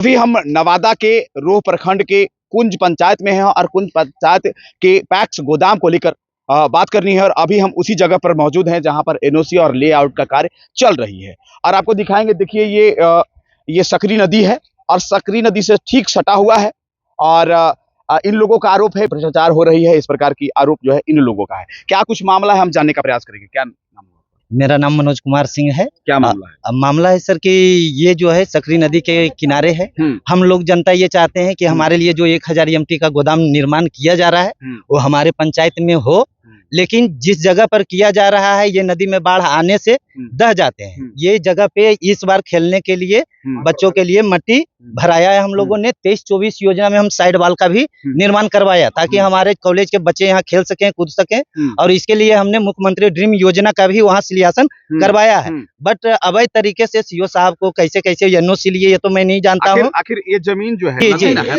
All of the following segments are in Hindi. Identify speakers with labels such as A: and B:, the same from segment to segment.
A: अभी हम नवादा के रोह प्रखंड के कुंज पंचायत में हैं और कुंज पंचायत के पैक्स गोदाम को लेकर बात करनी है। और अभी हम उसी जगह पर मौजूद हैं जहां पर एनओसी और लेआउट का कार्य चल रही है। और आपको दिखाएंगे, देखिए ये सकरी नदी है और सकरी नदी से ठीक सटा हुआ है। और इन लोगों का आरोप है भ्रष्टाचार हो रही है, इस प्रकार की आरोप जो है इन लोगों का है। क्या कुछ मामला है, हम जानने का प्रयास करेंगे। क्या नाम है?
B: मेरा नाम मनोज कुमार सिंह है।
A: क्या मामला है?
B: मामला है सर कि ये जो है सकरी नदी के किनारे है। हम लोग जनता ये चाहते हैं कि हमारे लिए जो 1000 एमटी का गोदाम निर्माण किया जा रहा है वो हमारे पंचायत में हो, लेकिन जिस जगह पर किया जा रहा है ये नदी में बाढ़ आने से दह जाते हैं। ये जगह पे इस बार खेलने के लिए बच्चों के लिए मट्टी भराया है। हम लोगों ने 23-24 योजना में हम साइड वाल का भी निर्माण करवाया ताकि हमारे कॉलेज के बच्चे यहाँ खेल सकें, कूद सकें। और इसके लिए हमने मुख्यमंत्री ड्रीम योजना का भी वहाँ सिलियासन करवाया है। बट अवैध तरीके से सीओ साहब को कैसे एनओसी लिए ये तो मैं नहीं जानता हूँ।
A: आखिर ये जमीन जो है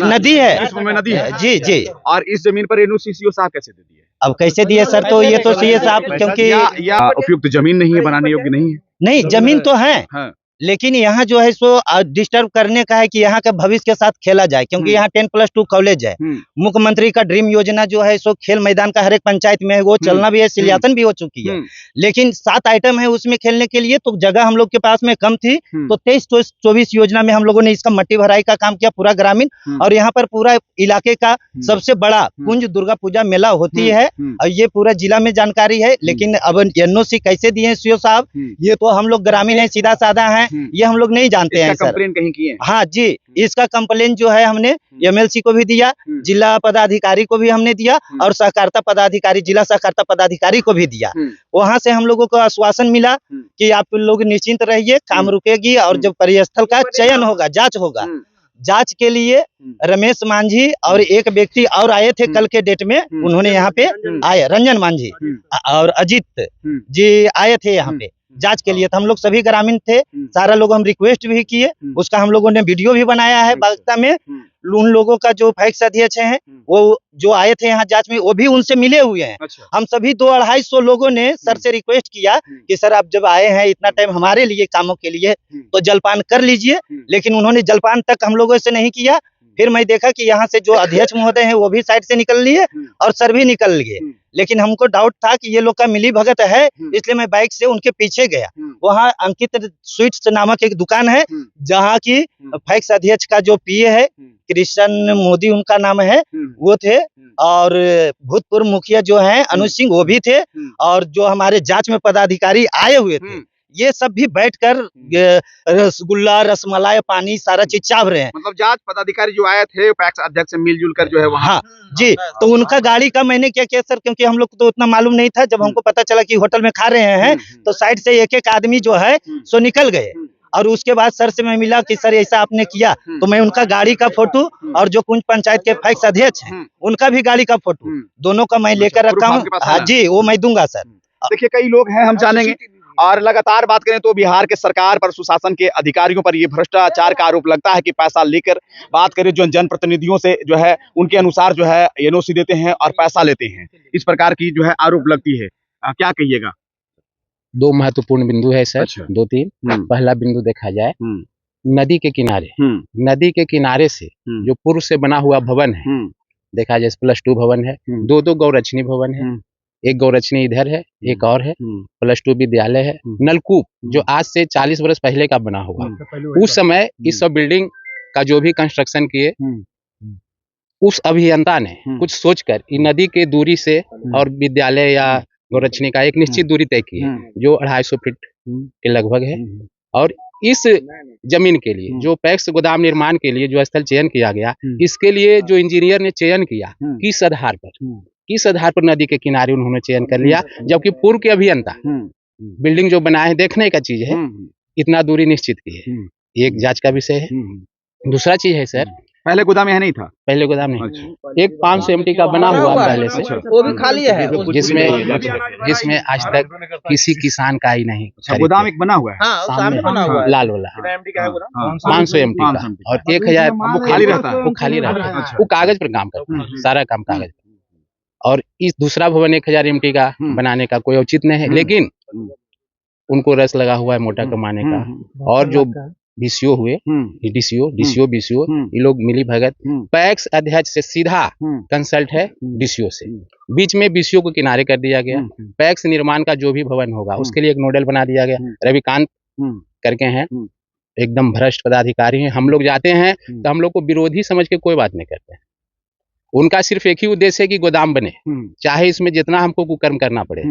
B: नदी है,
A: नदी है।
B: जी जी।
A: और इस जमीन पर एनओसी सीओ साहब कैसे दे दिए?
B: अब कैसे दिए सर, तो ये तो सीए साहब, क्योंकि
A: या उपयुक्त जमीन नहीं है, बनाने योग्य नहीं है।
B: नहीं, जमीन तो है
A: हाँ।
B: लेकिन यहाँ जो है सो डिस्टर्ब करने का है कि यहाँ के भविष्य के साथ खेला जाए, क्योंकि यहाँ 10+2 कॉलेज है। मुख्यमंत्री का ड्रीम योजना जो है सो खेल मैदान का हर एक पंचायत में है, वो चलना भी है, सिलियासन भी हो चुकी है। लेकिन 7 आइटम है उसमें खेलने के लिए, तो जगह हम लोग के पास में कम थी। तो 23-24 योजना में हम लोगों ने इसका मट्टी भराई का काम किया पूरा ग्रामीण। और यहाँ पर पूरा इलाके का सबसे बड़ा कुंज दुर्गा पूजा मेला होती है और ये पूरा जिला में जानकारी है। लेकिन अब एनओसी कैसे दिए सीओ साहब, ये तो हम लोग ग्रामीण है, सीधा साधा है, ये हम लोग नहीं जानते हैं सर।
A: कंप्लेन कहीं की है?
B: हाँ जी, इसका कंप्लेन जो है हमने एमएलसी को भी दिया, जिला पदाधिकारी को भी हमने दिया और सहकारिता पदाधिकारी, जिला सहकारिता पदाधिकारी को भी दिया। वहां से हम लोगों को आश्वासन मिला कि आप लोग निश्चिंत रहिए, काम रुकेगी और जब परिस्थल का चयन होगा, जांच होगा। जांच के लिए रमेश मांझी और एक व्यक्ति और आए थे कल के डेट में, उन्होंने यहाँ पे आए, रंजन मांझी और अजीत जी आए थे यहाँ पे जांच के लिए। तो हम लोग सभी ग्रामीण थे, सारा लोग हम रिक्वेस्ट भी किए, उसका हम लोगों ने वीडियो भी बनाया है। बागता में उन लोगों का जो फैक्स अध्यक्ष हैं वो जो आए थे यहाँ जांच में, वो भी उनसे मिले हुए हैं। अच्छा। हम सभी 200-250 लोगों ने सर से रिक्वेस्ट किया कि सर आप जब आए हैं इतना टाइम हमारे लिए कामों के लिए तो जलपान कर लीजिए, लेकिन उन्होंने जलपान तक हम लोगों से नहीं किया। फिर मैं देखा कि यहाँ से जो अध्यक्ष महोदय हैं वो भी साइड से निकल लिए और सर भी निकल लिए। लेकिन हमको डाउट था कि ये लोग का मिली भगत है, इसलिए मैं बाइक से उनके पीछे गया। वहाँ अंकित स्वीट्स नामक एक दुकान है जहाँ की फैक्स अध्यक्ष का जो पीए है कृष्ण मोदी उनका नाम है, वो थे। और भूतपूर्व मुखिया जो है अनुज सिंह वो भी थे। और जो हमारे जांच में पदाधिकारी आए हुए थे ये सब भी बैठकर रसगुल्ला, रसमलाई, पानी सारा चीज चाव रहे हैं।
A: मतलब जांच पदाधिकारी जो आए थे पैक्स अध्यक्ष से मिलजुल कर जो है वहाँ।
B: हाँ जी, तो उनका गाड़ी का मैंने क्या किया सर, क्योंकि हम लोग को तो उतना मालूम नहीं था। जब हमको पता चला कि होटल में खा रहे हैं तो साइड से एक आदमी जो है सो निकल गए। और उसके बाद सर से मैं मिला कि सर ऐसा आपने किया, तो मैं उनका गाड़ी का फोटो और जो कुंज पंचायत के फैक्स अध्यक्ष हैं उनका भी गाड़ी का फोटो दोनों का मैं लेकर रखा हूँ। हाँ जी, वो मैं दूंगा सर।
A: देखिए कई लोग हैं, हम जानेंगे। और लगातार बात करें तो बिहार के सरकार पर, सुशासन के अधिकारियों पर ये भ्रष्टाचार का आरोप लगता है कि पैसा लेकर, बात करें जो जनप्रतिनिधियों से जो है उनके अनुसार जो है एनओसी देते हैं और पैसा लेते हैं, इस प्रकार की जो है आरोप लगती है। क्या कहिएगा?
C: 2 महत्वपूर्ण बिंदु है सर। अच्छा। 2-3। पहला बिंदु देखा जाए नदी के किनारे, नदी के किनारे से जो पूर्व से बना हुआ भवन है, देखा जाए +2 भवन है, 2 गौरक्षणी भवन है, एक गौरक्षणी इधर है, एक और है, +2 विद्यालय है, नलकूप जो आज से 40 वर्ष पहले का बना हुआ। उस समय इस सब बिल्डिंग का जो भी कंस्ट्रक्शन किए उस अभियंता ने कुछ सोचकर नदी के दूरी से और विद्यालय या गौरक्षणी का एक निश्चित दूरी तय की है जो 250 फीट के लगभग है। और इस जमीन के लिए जो पैक्स गोदाम निर्माण के लिए जो स्थल चयन किया गया, इसके लिए जो इंजीनियर ने चयन किया किस आधार पर नदी के किनारे उन्होंने चयन कर लिया, जबकि पूर्व के अभियंता बिल्डिंग जो बनाए हैं देखने का चीज है, इतना दूरी निश्चित की है। एक जांच का विषय है। दूसरा चीज है सर,
A: पहले गोदाम यहाँ नहीं था?
C: पहले गोदाम नहीं। अच्छा। एक 500 एमटी का बना हुआ पहले से।
A: अच्छा।
B: वो भी खाली है,
C: जिसमें आज तक किसी किसान का ही नहीं।
A: गोदाम एक बना हुआ है।
B: हाँ, सामने बना हुआ है।
C: लाल वाला 500 एमटी का और 1000
A: वो खाली रहता है।
C: वो खाली रहता है, वो कागज पर काम करता है, सारा काम कागज पर। और इस दूसरा भवन 1000 एमटी का बनाने का कोई औचित्य नहीं है, लेकिन उनको रस लगा हुआ है मोटा कमाने का। और जो बीसीओ हुए, डीसीओ, बीसीओ, ये लोग मिली भगत। पैक्स अध्यक्ष से सीधा कंसल्ट है डीसीओ से, बीच में बीसीओ को किनारे कर दिया गया। पैक्स निर्माण का जो भी भवन होगा उसके लिए एक नोडल बना दिया गया, रविकांत करके हैं, एकदम भ्रष्ट पदाधिकारी हैं। हम लोग जाते हैं तो हम लोग को विरोधी समझ के कोई बात नहीं करते हैं। उनका सिर्फ एक ही उद्देश्य है कि गोदाम बने, चाहे इसमें जितना हमको कुकर्म करना पड़े।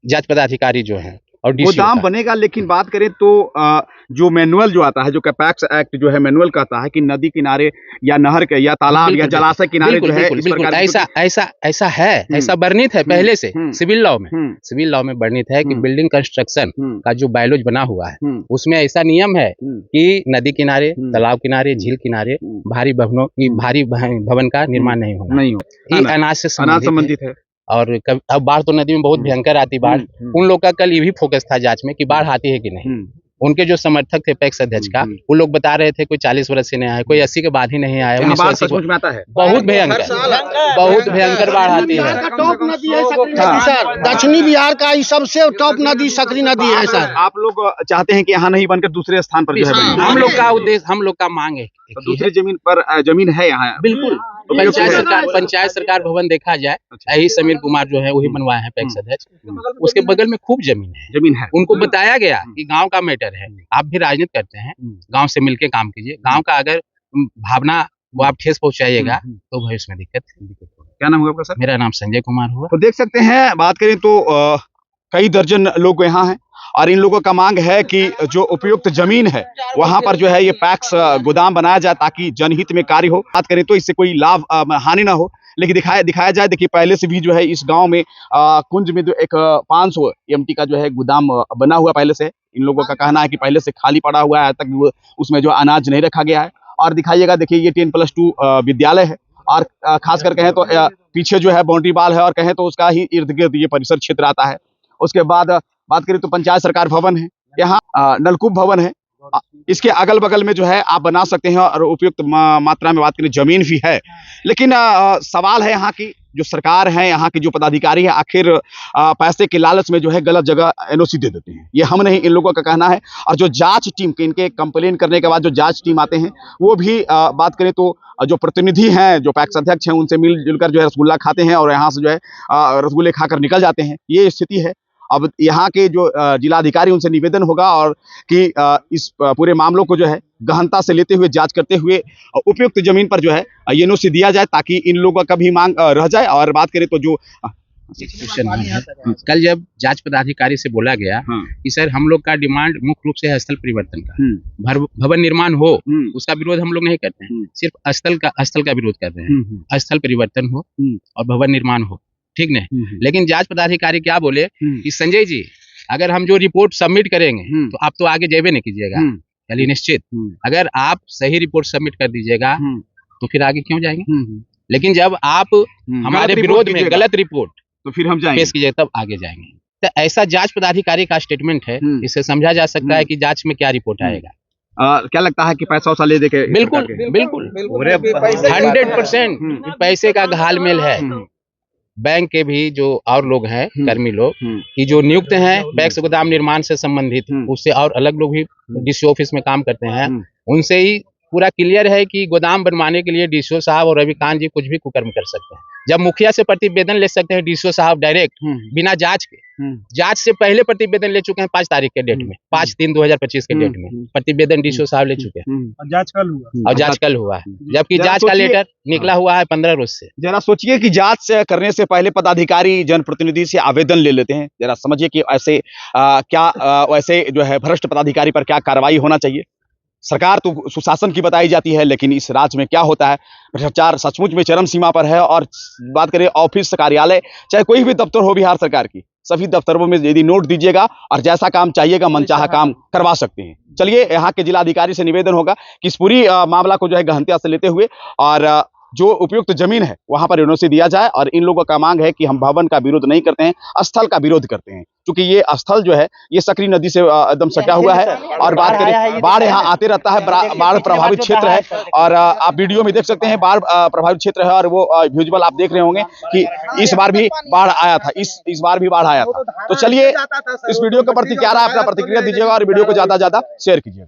C: जांच पदाधिकारी जो है और
A: गोदाम बनेगा, लेकिन बात करें तो जो मैनुअल जो आता है, जो पैक्स एक्ट जो है मैनुअल कहता है कि नदी किनारे या नहर के या तालाब या जलाशय किनारे जो है इस प्रकार
C: ऐसा है, ऐसा वर्णित है पहले से सिविल लॉ में वर्णित है कि बिल्डिंग कंस्ट्रक्शन का जो बायलॉज बना हुआ है उसमें ऐसा नियम है कि नदी किनारे, तालाब किनारे, झील किनारे भारी भवन का निर्माण नहीं होना, अनाज से संबंधित है। और अब बाढ़ तो नदी में बहुत भयंकर आती बाढ़, उन लोग का कल ये भी फोकस था जांच में कि बाढ़ आती है कि नहीं। उनके जो समर्थक थे पैक्स अध्यक्ष का, वो लोग बता रहे थे कोई 40 वर्ष से नहीं आया, कोई 80 के बाद ही नहीं आया। बहुत भयंकर बाढ़ आती है।
D: सर दक्षिणी बिहार का सबसे टॉप नदी सकरी नदी है सर।
A: आप लोग चाहते हैं कि यहाँ नहीं बनकर दूसरे स्थान पर जो है बने?
C: हम लोग का उद्देश्य, हम लोग का मांग है
A: दूसरी जमीन पर जमीन है यहाँ बिल्कुल।
C: पंचायत सरकार भवन देखा जाए, यही समीर कुमार जो है वही बनवाए हैं पैक्स अध्यक्ष, उसके बगल में खूब जमीन है। उनको बताया गया कि गांव का मैटर है, आप भी राजनीति करते हैं, गांव से मिलके काम कीजिए, गांव का अगर भावना वो आप ठेस पहुंचाइएगा तो भविष्य में दिक्कत।
A: क्या नाम हुआ आपका सर?
C: मेरा नाम संजय कुमार हुआ।
A: तो देख सकते हैं, बात करें तो कई दर्जन लोग यहाँ हैं और इन लोगों का मांग है कि जो उपयुक्त जमीन है वहां पर जो है ये पैक्स गोदाम बनाया जाए ताकि जनहित में कार्य हो। बात करें तो इससे कोई लाभ हानि ना हो, लेकिन दिखाया जाए। देखिए पहले से भी जो है इस गांव में कुंज में जो एक 500 एमटी का जो है गोदाम बना हुआ पहले से। इन लोगों का कहना है कि पहले से खाली पड़ा हुआ है, तक उसमें जो अनाज नहीं रखा गया है। और दिखाइएगा, देखिए ये 10+2 विद्यालय है और खास कर कहें तो पीछे जो है बाउंड्री वाल है और कहें तो उसका ही इर्द गिर्द ये परिसर क्षेत्र आता है। उसके बाद बात करें तो पंचायत सरकार भवन है, यहाँ नलकूप भवन है, इसके अगल बगल में जो है आप बना सकते हैं और उपयुक्त मात्रा में बात करें जमीन भी है। लेकिन सवाल है यहाँ की जो सरकार है, यहाँ की जो पदाधिकारी है, आखिर पैसे के लालच में जो है गलत जगह एनओसी दे देते हैं। ये हम नहीं, इन लोगों का कहना है। और जो जांच टीम के इनके कंप्लेन करने के बाद जो जांच टीम आते हैं वो भी बात करें तो जो प्रतिनिधि हैं, जो पैक्स अध्यक्ष हैं, उनसे मिलजुल कर जो है रसगुल्ला खाते हैं और यहाँ से जो है रसगुल्ले खाकर निकल जाते हैं। ये स्थिति है। अब यहाँ के जो जिलाधिकारी, उनसे निवेदन होगा और कि इस पूरे मामलों को जो है गहनता से लेते हुए जांच करते हुए उपयुक्त जमीन पर जो है एनओसी दिया जाए ताकि इन लोगों का भी मांग रह जाए। और बात करें तो जो
C: कल जब जांच पदाधिकारी से बोला गया कि सर हम लोग का डिमांड मुख्य रूप से है स्थल परिवर्तन का, भवन निर्माण हो उसका विरोध हम लोग नहीं करते हैं, सिर्फ स्थल का विरोध कर रहे हैं। स्थल परिवर्तन हो और भवन निर्माण हो, ठीक नहीं। लेकिन जांच पदाधिकारी क्या बोले कि संजय जी अगर हम जो रिपोर्ट सबमिट करेंगे तो आप तो आगे जेबे नहीं कीजिएगा, चलिए निश्चित अगर आप सही रिपोर्ट सबमिट कर दीजिएगा तो फिर आगे क्यों जाएंगे। लेकिन जब आप हमारे विरोध में गलत रिपोर्ट
A: तो फिर हम
C: पेश कीजिए तब आगे जाएंगे। तो ऐसा जांच पदाधिकारी का स्टेटमेंट है, इससे समझा जा सकता है कि जांच में क्या रिपोर्ट आएगा।
A: क्या लगता है कि पैसा वैसा ले देके?
C: बिल्कुल 100% पैसे का घालमेल है। बैंक के भी जो और लोग हैं कर्मी लोग की जो नियुक्त हैं पैक्स गोदाम निर्माण से संबंधित, उससे और अलग लोग भी डीसीओ ऑफिस में काम करते हैं, उनसे ही पूरा क्लियर है कि गोदाम बनवाने के लिए डीसीओ साहब और रविकांत जी कुछ भी कुकर्म कर सकते हैं। जब मुखिया से प्रतिवेदन ले सकते हैं डीसीओ साहब डायरेक्ट बिना जांच के, जांच से पहले प्रतिवेदन ले चुके हैं 5 तारीख के डेट में, 5/3/2025 के डेट में प्रतिवेदन डीसीओ साहब ले चुके हैं
D: और जांच कल हुआ है।
C: जबकि जांच का लेटर निकला हुआ है 15 रोज से।
A: जरा सोचिए कि जांच करने से पहले पदाधिकारी जनप्रतिनिधि से आवेदन ले लेते हैं। जरा समझिए कि ऐसे वैसे जो है भ्रष्ट पदाधिकारी पर क्या कार्रवाई होना चाहिए। सरकार तो सुशासन की बताई जाती है, लेकिन इस राज्य में क्या होता है, भ्रष्टाचार सचमुच में चरम सीमा पर है। और बात करें ऑफिस कार्यालय, चाहे कोई भी दफ्तर हो बिहार सरकार की, सभी दफ्तरों में यदि नोट दीजिएगा और जैसा काम चाहिएगा मनचाहा काम करवा सकते हैं। चलिए यहाँ के जिलाधिकारी से निवेदन होगा कि इस पूरी मामला को जो है गहनता से लेते हुए और जो उपयुक्त जमीन है वहां पर एनओसी दिया जाए। और इन लोगों का मांग है कि हम भवन का विरोध नहीं करते हैं, स्थल का विरोध करते हैं, क्योंकि ये स्थल जो है ये सकरी नदी से एकदम सटा हुआ है। और बात करें बाढ़ यहाँ आते रहता है, बाढ़ प्रभावित क्षेत्र है और आप वीडियो में देख सकते हैं बाढ़ प्रभावित क्षेत्र है। और वो विजुअल आप देख रहे होंगे कि इस बार भी बाढ़ आया था, इस बार भी बाढ़ आया था। तो चलिए इस वीडियो के प्रति क्या रहा है, अपना प्रतिक्रिया दीजिएगा और वीडियो को ज्यादा से ज्यादा शेयर कीजिएगा।